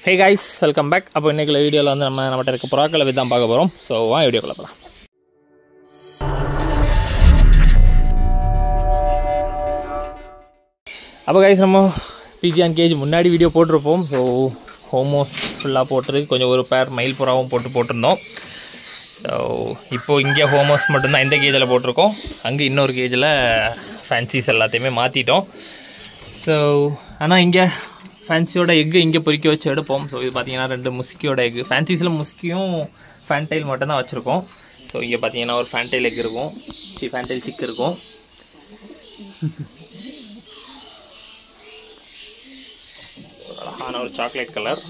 Hey guys, welcome back. அப்போ இன்னைக்கு வீடியோவில் வந்து நம்மகிட்ட இருக்க புறாக்களை பற்றி தான் பார்க்க போகிறோம். ஸோ வீடியோக்குள்ள போகலாம். அப்போ கைஸ் நம்ம பிஜிஆன் கேஜ் முன்னாடி வீடியோ போட்டிருப்போம். ஸோ ஹோமோஸ் ஃபுல்லாக போட்டுருக்கு, கொஞ்சம் ஒரு பேர் மயில் புறாவும் போட்டிருந்தோம். ஸோ இப்போது இங்கே ஹோமோஸ் மட்டும்தான் இந்த கேஜில் போட்டிருக்கோம். அங்கே இன்னொரு கேஜில் ஃபேன்சிஸ் எல்லாத்தையுமே மாற்றிட்டோம். ஸோ ஆனால் இங்கே ஃபேன்சியோட எக்கு இங்கே பொறிக்க வச்சு எடுப்போம். ஸோ இது பார்த்தீங்கன்னா 2 முஸ்கியோட எக்கு. ஃபேன்சிஸில் முஸ்கியும் ஃபேன்டைல் மட்டும் தான் வச்சுருக்கோம். ஸோ இங்கே பார்த்தீங்கன்னா ஒரு ஃபேன்டைல் எக் இருக்கும், ஃபேன்டைல் சிக் இருக்கும். அழகான ஒரு சாக்லேட் கலர்.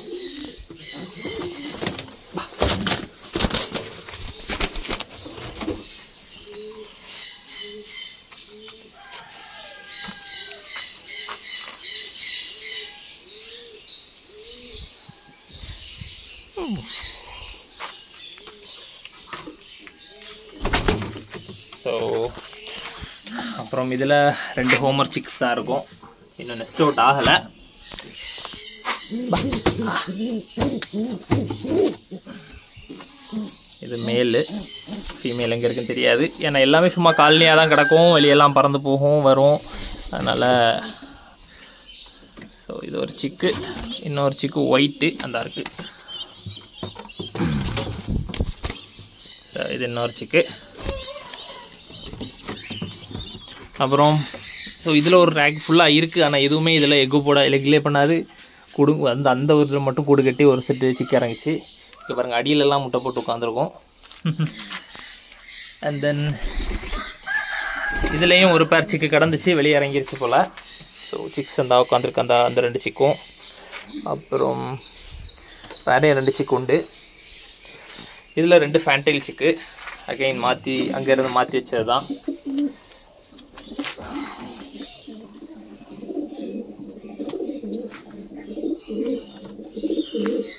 ஸோ அப்புறம் இதில் 2 ஹோமர் சிக்ஸ் தான் இருக்கும், இன்னும் நெஸ்ட் அவுட் ஆகலை. இது மேலு, ஃபீமேல் எங்கே இருக்குன்னு தெரியாது, ஏன்னா எல்லாமே சும்மா காலனியாக தான் கிடக்கும், வெளியெல்லாம் பறந்து போகும் வரும், அதனால். ஸோ இது ஒரு சிக்கு, இன்னொரு சிக்கு ஒயிட்டு அந்த இருக்குது. இது இன்னொரு சிக்கு. அப்புறம் ஸோ இதில் ஒரு ரேக் ஃபுல்லாக இருக்குது, ஆனால் எதுவுமே இதில் எக்கு போட எக்லே பண்ணாது. கூடு அந்த ஒரு இதில் மட்டும் கூடு கட்டி ஒரு செட்டு சிக்கு இறங்குச்சு. இப்போ பாருங்கள், அடியிலெல்லாம் முட்டை போட்டு உட்காந்துருக்கோம். அண்ட் தென் இதுலேயும் ஒரு பேர் சிக்கு கிடந்துச்சு, வெளியே இறங்கிருச்சு போல். ஸோ சிக்ஸ் அந்த உட்காந்துருக்கு, அந்த 2 சிக்கும். அப்புறம் வேறே 2 சிக்கு உண்டு. இதில் 2 ஃபேன்டைல் சிக்கு, அகைன் மாற்றி அங்கேருந்து மாற்றி வச்சது தான்.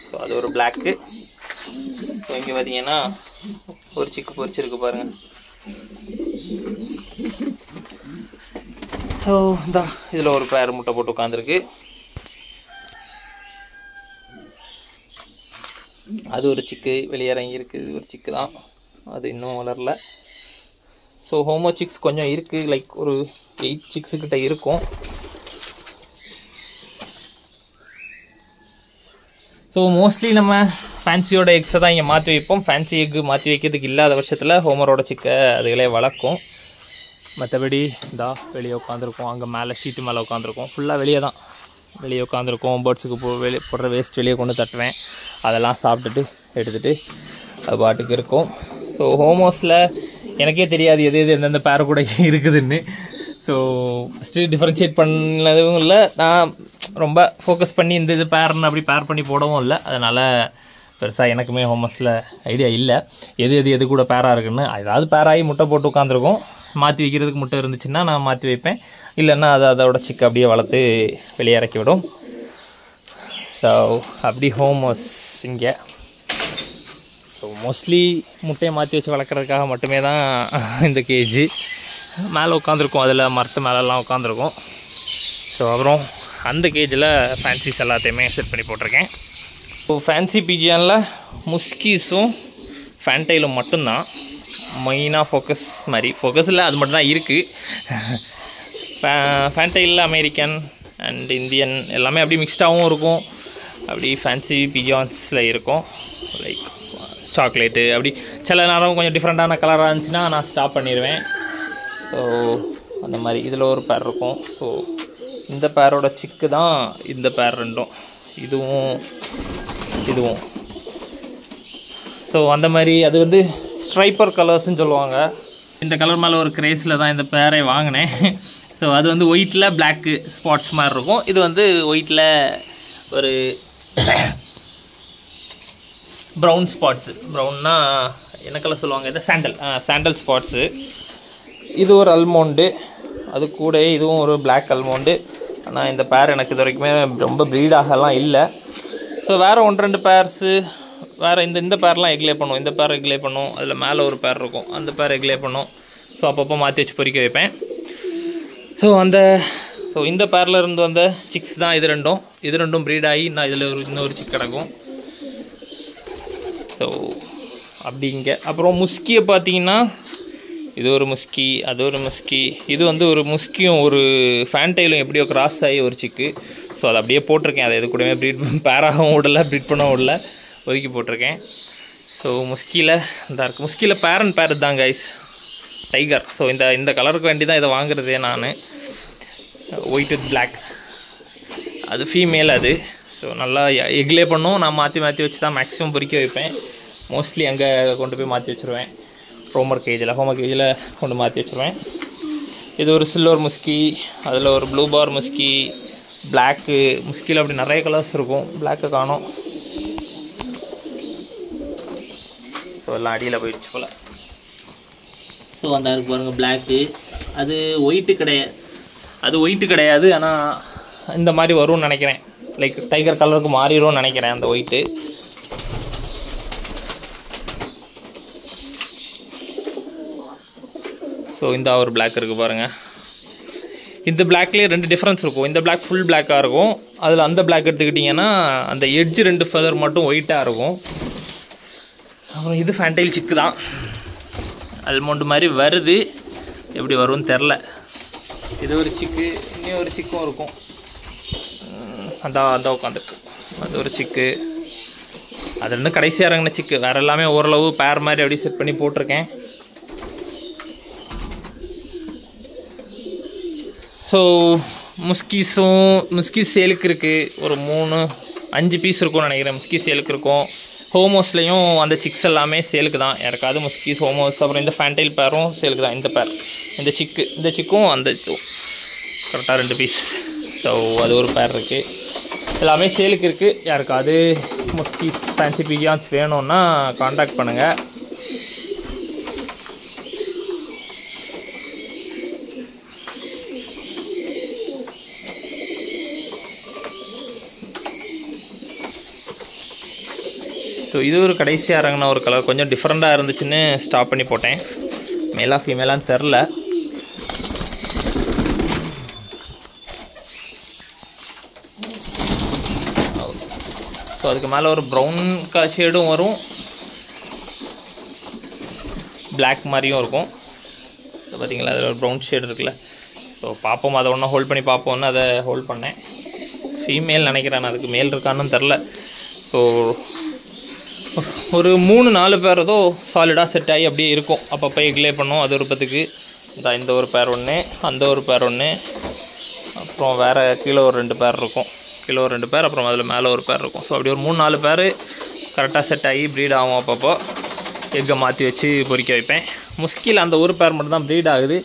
ஸோ அது ஒரு பிளாக்கு. ஸோ இங்கே பார்த்தீங்கன்னா ஒரு சிக்கு பொரிச்சிருக்கு பாருங்கள். ஸோ இந்த இதில் ஒரு பேர் முட்டை போட்டு உட்காந்துருக்கு. அது ஒரு சிக்கு வெளியே இறங்கி இருக்குது, ஒரு சிக்கு தான், அது இன்னும் வளரல. ஸோ ஹோமோ சிக்ஸ் கொஞ்சம் இருக்குது, லைக் ஒரு 8 சிக்ஸுக்கிட்ட இருக்கும். ஸோ மோஸ்ட்லி நம்ம ஃபேன்சியோட எக்ஸை தான் இங்கே மாற்றி வைப்போம். ஃபேன்சி எக்கு மாற்றி வைக்கிறதுக்கு இல்லாத பட்சத்தில் ஹோமரோட சிக்கை அதுகளே வளர்க்கும். மற்றபடி இந்தா வெளியே உட்காந்துருக்கோம், அங்கே மேலே ஷீட்டு மேலே உட்காந்துருக்கோம், ஃபுல்லாக வெளியே உட்காந்துருக்கோம். பேர்ட்ஸுக்கு போடுற வேஸ்ட் வெளியே கொண்டு தட்டுவேன், அதெல்லாம் சாப்பிட்டுட்டு எடுத்துகிட்டு அது பாட்டுக்கு இருக்கும். ஸோ ஹோமோஸில் எனக்கே தெரியாது எது எந்தெந்த பேர் கூட இருக்குதுன்னு. ஸோ ஃபஸ்ட்டு டிஃப்ரென்ஷியேட் பண்ணதும் இல்லை, நான் ரொம்ப ஃபோக்கஸ் பண்ணி இந்த இது பேர்னு அப்படி பேர் பண்ணி போடவும் இல்லை. அதனால் பெருசாக எனக்குமே ஹோமஸில் ஐடியா இல்லை எது கூட பேராக இருக்குன்னு. ஏதாவது பேராகி முட்டை போட்டு உட்காந்துருக்கும், மாற்றி வைக்கிறதுக்கு முட்டை இருந்துச்சுன்னா நான் மாற்றி வைப்பேன், இல்லைன்னா அதோட சிக்கு அப்படியே வளர்த்து வெளியே இறக்கி விடும். ஸோ அப்படி ஹோமோஸ் இங்கே. ஸோ மோஸ்ட்லி முட்டையை மாற்றி வச்சு வளர்க்குறதுக்காக மட்டுமே தான் இந்த கேஜி. மேலே உட்காந்துருக்கோம், அதில் மரத்து மேலெல்லாம் உட்காந்துருக்கோம். ஸோ அப்புறம் அந்த கேஜில் ஃபேன்சிஸ் எல்லாத்தையுமே செட் பண்ணி போட்டிருக்கேன். ஸோ ஃபேன்சி பிஜியானில் முஸ்கீஸும் ஃபேன்டைலும் மட்டும்தான் மெயினாக ஃபோக்கஸ் இல்லை, அது மட்டும்தான் இருக்குது. ஃபேன்டைலில் அமெரிக்கன் அண்ட் இந்தியன் எல்லாமே அப்படி மிக்ஸ்டாகவும் இருக்கும். அப்படி ஃபேன்சி பிஜியான்ஸில் இருக்கும், லைக் சாக்லேட்டு அப்படி சில நேரம் கொஞ்சம் டிஃப்ரெண்ட்டான கலராக இருந்துச்சுன்னா நான் ஸ்டாப் பண்ணிடுவேன். ஸோ அந்த மாதிரி இதில் ஒரு பேர் இருக்கும். ஸோ இந்த பேரோட சிக்கு தான் இந்த பேர் ரெண்டும், இதுவும். ஸோ அந்த மாதிரி அது வந்து ஸ்ட்ரைப்பர் கலர்ஸ்ன்னு சொல்லுவாங்க. இந்த கலர் மேலே ஒரு கிரேஸில் தான் இந்த பேரை வாங்கினேன். ஸோ அது வந்து ஒயிட்டில் பிளாக்கு ஸ்பாட்ஸ் மாதிரி இருக்கும், இது வந்து ஒயிட்டில் ஒரு ப்ரௌன் ஸ்பாட்ஸு. ப்ரௌன்னா என்ன கலர் சொல்லுவாங்க, இது சாண்டல் ஸ்பாட்ஸு. இது ஒரு அல்மோண்டு, அது கூட இதுவும் ஒரு பிளாக் அல்மோண்டு. ஆனால் இந்த பேர் எனக்கு இது வரைக்குமே ரொம்ப ப்ரீடாகலாம் இல்லை. ஸோ வேறு 1-2 பேர்ஸு வேறு இந்த பேர்லாம் எக்லே பண்ணும், இந்த பேர் எக்லே பண்ணும், அதில் மேலே ஒரு பேர் இருக்கும், அந்த பேர் எக்லே பண்ணும். ஸோ அப்பப்போ மாற்றி வச்சு பொறிக்க வைப்பேன். ஸோ இந்த பேரில் இருந்து வந்த சிக்ஸ் தான் இது ரெண்டும். இது ரெண்டும் ப்ரீட் ஆகி நான் இதில் இன்னொரு சிக் கிடக்கும். ஸோ அப்படிங்க. அப்புறம் முஸ்கியை பார்த்தீங்கன்னா இது ஒரு முஸ்கி, அது ஒரு முஸ்கி, இது வந்து ஒரு முஸ்கியும் ஒரு ஃபேன்டைலும் எப்படியோ கிராஸ் ஆகி ஒரு சிக்கு. ஸோ அதை அப்படியே போட்டிருக்கேன். அதை எது கூடவே ப்ரீட் பேராகவும் விடல, ப்ரீட் பண்ணவும் விடல, ஒதுக்கி போட்டிருக்கேன். ஸோ முஸ்கியில் இந்த இருக்குது. முஸ்கியில் பேர் தான் கைஸ், டைகர். ஸோ இந்த கலருக்கு வேண்டி தான் இதை வாங்குறதே நான். ஒயிட் வித் பிளாக், அது ஃபீமேல் அது. ஸோ நல்லா எக்லே பண்ணும். நான் மாற்றி வச்சு தான் மேக்ஸிமம் பொறிக்க வைப்பேன். மோஸ்ட்லி அங்கே கொண்டு போய் மாற்றி வச்சுருவேன். ஹோமர் கேஜில் கொண்டு மாற்றி வச்சுருவேன். இது ஒரு சில்வர் முஸ்கி, அதில் ஒரு ப்ளூ பார் முஸ்கி, பிளாக்கு முஸ்கியில் அப்படி நிறைய கலர்ஸ் இருக்கும். பிளாக்கு காணும். ஸோ எல்லாம் அடியில் போயிடுச்சு போல். ஸோ அந்த இருக்கு பாருங்கள் பிளாக்கு. அது ஒயிட்டு கிடையாது, ஆனால் இந்த மாதிரி வரும்னு நினைக்கிறேன். லைக் டைகர் கலருக்கு மாறிடும்னு நினைக்கிறேன் அந்த ஒயிட்டு. ஸோ இந்த ஒரு பிளாக் இருக்குது பாருங்கள். இந்த பிளாக்லேயே 2 டிஃப்ரென்ஸ் இருக்கும். இந்த பிளாக் ஃபுல் பிளாக்காக இருக்கும். அதில் அந்த பிளாக் எடுத்துக்கிட்டிங்கன்னா அந்த எட்ஜ் 2 ஃபெதர் மட்டும் ஒயிட்டாக இருக்கும். அப்புறம் இது ஃபேன்டைல் சிக்கு தான். அல்மோண்டு மாதிரி வருது, எப்படி வரும்னு தெரில. இது ஒரு சிக்கு, இன்னும் ஒரு சிக்கும் இருக்கும். அந்த உட்காந்துருக்கு, அது ஒரு சிக்கு. அது ரெண்டும் கடைசியாக இறங்கின சிக்கு. வேறு எல்லாமே ஓரளவு பேர் மாதிரி அப்படியே செட் பண்ணி போட்டிருக்கேன். ஸோ முஸ்கி சேலுக்கு இருக்குது. ஒரு 3-5 பீஸ் இருக்கும்னு நினைக்கிறேன். முஸ்கி சேலுக்கு இருக்கும். ஹோமோஸ்லேயும் அந்த சிக்ஸ் எல்லாமே சேலுக்கு தான். யாருக்காவது முஸ்கிஸ், ஹோமோஸ், அப்புறம் இந்த ஃபேன்டைல் பேரும் சேலுக்கு தான். இந்த பேர், இந்த சிக்கும் அந்த கரெக்டாக 2 பீஸ். ஸோ அது ஒரு பேர் இருக்குது. எல்லாமே சேலுக்கு இருக்குது. யாருக்காவது முஸ்கிஸ், ஃபேன்சி பிஜியான்ஸ் வேணும்னா காண்டாக்ட் பண்ணுங்கள். ஸோ இது ஒரு கடைசியாக இறங்கின ஒரு கலர். கொஞ்சம் டிஃப்ரெண்ட்டாக இருந்துச்சுன்னு ஸ்டாப் பண்ணி போட்டேன். மேலா ஃபீமேலான்னு தெரில. ஸோ அதுக்கு மேலே ஒரு ப்ரௌன் ஷேடும் வரும், பிளாக் மாதிரியும் இருக்கும். ஸோ பார்த்தீங்களா, அதில் ஒரு ப்ரௌன் ஷேடு இருக்குல்ல. ஸோ பார்ப்போம், அதை ஒன்றா ஹோல்ட் பண்ணி பார்ப்போம்னு அதை ஹோல்ட் பண்ணேன். ஃபீமேல் நினைக்கிறேன், அதுக்கு மேல் இருக்கான்னு தெரில. ஸோ ஒரு 3-4 பேர் ஏதோ சாலிடாக செட் ஆகி அப்படியே இருக்கும். அப்பப்போ எக்லே பண்ணும். அது ஒரு 10க்கு இந்த ஒரு பேர் ஒன்று, அந்த ஒரு பேர் ஒன்று, அப்புறம் வேறு கீழே ஒரு 2 பேர் இருக்கும். கீழே ஒரு 2 பேர், அப்புறம் அதில் மேலே ஒரு பேர் இருக்கும். ஸோ அப்படி ஒரு 3-4 பேர் கரெக்டாக செட் ஆகி ப்ரீட் ஆகும். அப்பப்போ எக்கை மாற்றி வச்சு பொறிக்க வைப்பேன். முஸ்கியில் அந்த ஒரு பேர் மட்டும் தான் ப்ரீட் ஆகுது.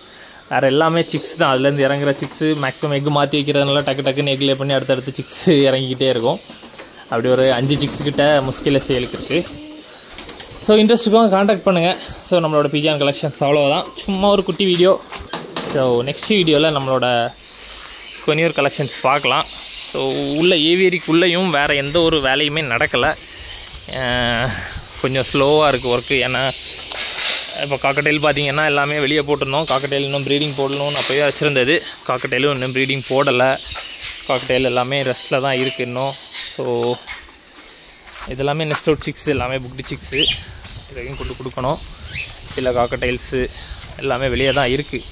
வேறு எல்லாமே சிக்ஸ் தான். அதுலேருந்து இறங்குற சிக்ஸு மேக்ஸிமம் எக்கு மாற்றி வைக்கிறதுனால டக்குன்னு எக்லே பண்ணி அடுத்தடுத்து சிக்ஸு இறங்கிக்கிட்டே இருக்கும். அப்படி ஒரு 5 சிக்ஸ் கிட்ட முஸ்கியில் சேலுக்கு இருக்குது. ஸோ இன்ட்ரெஸ்ட்டுக்கும் காண்டாக்ட் பண்ணுங்கள். ஸோ நம்மளோட பிஜியான் கலெக்ஷன்ஸ் அவ்வளோதான். சும்மா ஒரு குட்டி வீடியோ. ஸோ நெக்ஸ்ட் வீடியோவில் நம்மளோட கொனியூர் கலெக்ஷன்ஸ் பார்க்கலாம். ஸோ உள்ள ஏவியரிக்குள்ளேயும் வேறு எந்த ஒரு வேலையுமே நடக்கலை. கொஞ்சம் ஸ்லோவாக இருக்குது ஒர்க்கு. ஏன்னா இப்போ காக்கட்டெயில் பார்த்திங்கன்னா எல்லாமே வெளியே போட்டிருந்தோம். காக்கட்டெயில் இன்னும் ப்ரீடிங் போடணும்னு அப்போயே வச்சுருந்தது. காக்கட்டெயிலும் இன்னும் ப்ரீடிங் போடலை. காக்கட்டெயில் எல்லாமே ரெஸ்ட்டில் தான் இருக்குது இன்னும். ஸோ இதெல்லாமே நெஸ்ட் அவுட் சிக்ஸ், எல்லாமே புக்டு சிக்ஸு. இதையும் கொடுக்கணும். சில காக்கட்டைல்ஸு எல்லாமே வெளியே தான் இருக்குது.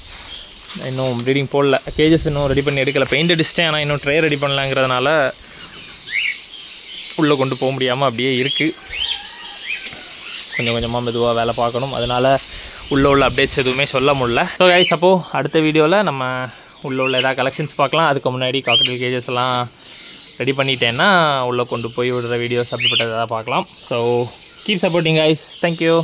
இன்னும் ப்ரீடிங் போடல. கேஜஸ் இன்னும் ரெடி பண்ணி எடுக்கலை. பெயிண்ட் அடிச்சிட்டேன், ஆனால் இன்னும் ட்ரே ரெடி பண்ணலாங்கிறதுனால உள்ளே கொண்டு போக முடியாமல் அப்படியே இருக்குது. கொஞ்சம் கொஞ்சமாக மெதுவாக வேலை பார்க்கணும். அதனால் உள்ள அப்டேட்ஸ் எதுவுமே சொல்ல முடியல. ஸோ கைஸ், அப்போது அடுத்த வீடியோவில் நம்ம உள்ள ஏதாவது கலெக்ஷன்ஸ் பார்க்கலாம். அதுக்கு முன்னாடி காக்கட்டெயில் கேஜஸ் எல்லாம் ரெடி பண்ணிட்டேன்னா உள்ளே கொண்டு போய் விடுற வீடியோஸ் அப்படிப்பட்டதாக பார்க்கலாம். So keep supporting guys. Thank you.